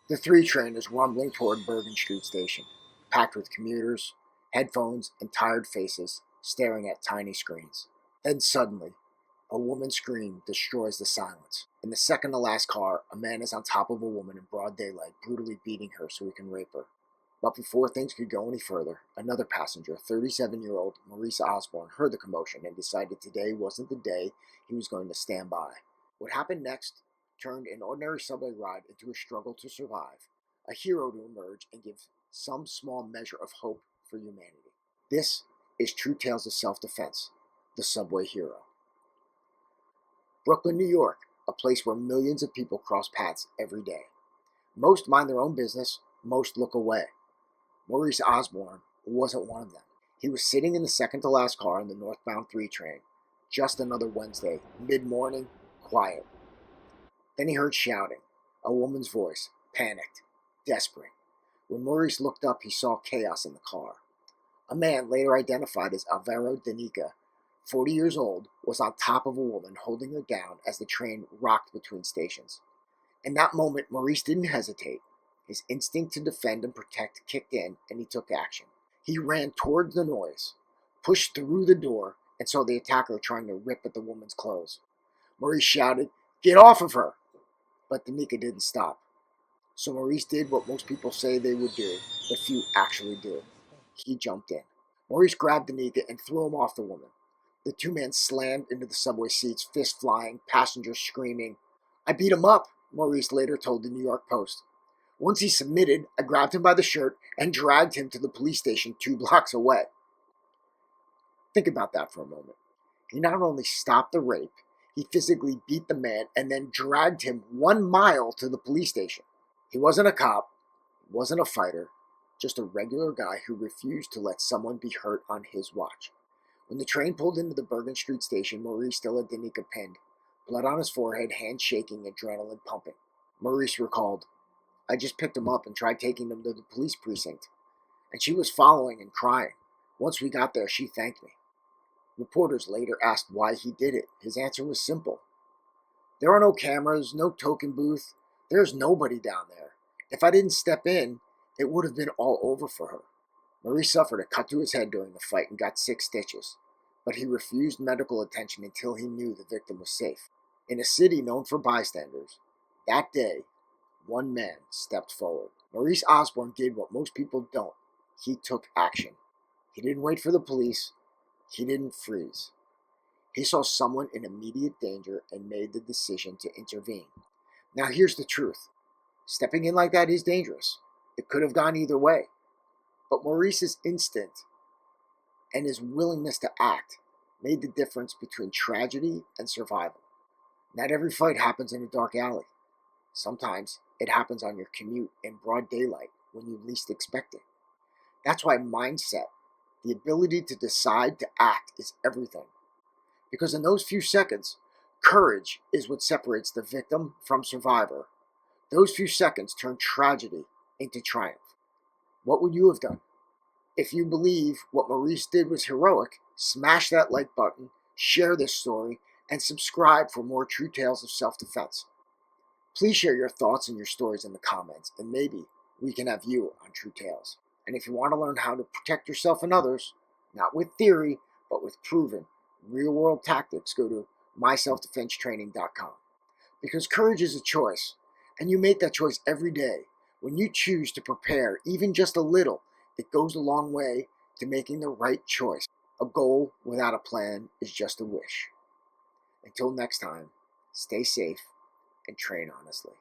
The 3 train is rumbling toward Bergen Street Station, packed with commuters, headphones, and tired faces staring at tiny screens. Then suddenly, a woman's scream destroys the silence. In the second to last car, a man is on top of a woman in broad daylight, brutally beating her so he can rape her. But before things could go any further, another passenger, 37-year-old Maurice Osborne, heard the commotion and decided today wasn't the day he was going to stand by. What happened next turned an ordinary subway ride into a struggle to survive, a hero to emerge and give some small measure of hope for humanity. This is True Tales of Self-Defense, the Subway Hero. Brooklyn, New York, a place where millions of people cross paths every day. Most mind their own business, most look away. Maurice Osborne wasn't one of them. He was sitting in the second to last car on the northbound 3 train. Just another Wednesday, mid-morning, quiet. Then he heard shouting, a woman's voice, panicked, desperate. When Maurice looked up, he saw chaos in the car. A man, later identified as Alvaro Danica, 40 years old, was on top of a woman holding her down as the train rocked between stations. In that moment, Maurice didn't hesitate. His instinct to defend and protect kicked in, and he took action. He ran toward the noise, pushed through the door, and saw the attacker trying to rip at the woman's clothes. Maurice shouted, "Get off of her!" But Danica didn't stop. So Maurice did what most people say they would do, but few actually do. He jumped in. Maurice grabbed Danica and threw him off the woman. The 2 men slammed into the subway seats, fists flying, passengers screaming. "I beat him up," Maurice later told the New York Post. "Once he submitted, I grabbed him by the shirt and dragged him to the police station 2 blocks away." Think about that for a moment. He not only stopped the rape, he physically beat the man and then dragged him 1 mile to the police station. He wasn't a cop, wasn't a fighter, just a regular guy who refused to let someone be hurt on his watch. When the train pulled into the Bergen Street station, Maurice still had Danica pinned, blood on his forehead, hands shaking, adrenaline pumping. Maurice recalled, "I just picked him up and tried taking him to the police precinct, and she was following and crying. Once we got there, she thanked me." Reporters later asked why he did it. His answer was simple. "There are no cameras, no token booth. There's nobody down there. If I didn't step in, it would have been all over for her." Maurice suffered a cut to his head during the fight and got 6 stitches, but he refused medical attention until he knew the victim was safe. In a city known for bystanders, that day, 1 man stepped forward. Maurice Osborne did what most people don't. He took action. He didn't wait for the police. He didn't freeze. He saw someone in immediate danger and made the decision to intervene. Now here's the truth. Stepping in like that is dangerous. It could have gone either way. But Maurice's instinct and his willingness to act made the difference between tragedy and survival. Not every fight happens in a dark alley. Sometimes it happens on your commute in broad daylight when you least expect it. That's why mindset, the ability to decide to act, is everything. Because in those few seconds, courage is what separates the victim from survivor. Those few seconds turn tragedy into triumph. What would you have done? If you believe what Maurice did was heroic, smash that like button, share this story, and subscribe for more true tales of self-defense. Please share your thoughts and your stories in the comments, and maybe we can have you on True Tales. And if you want to learn how to protect yourself and others, not with theory, but with proven, real-world tactics, go to myselfdefensetraining.com. Because courage is a choice, and you make that choice every day. When you choose to prepare, even just a little, it goes a long way to making the right choice. A goal without a plan is just a wish. Until next time, stay safe and train honestly.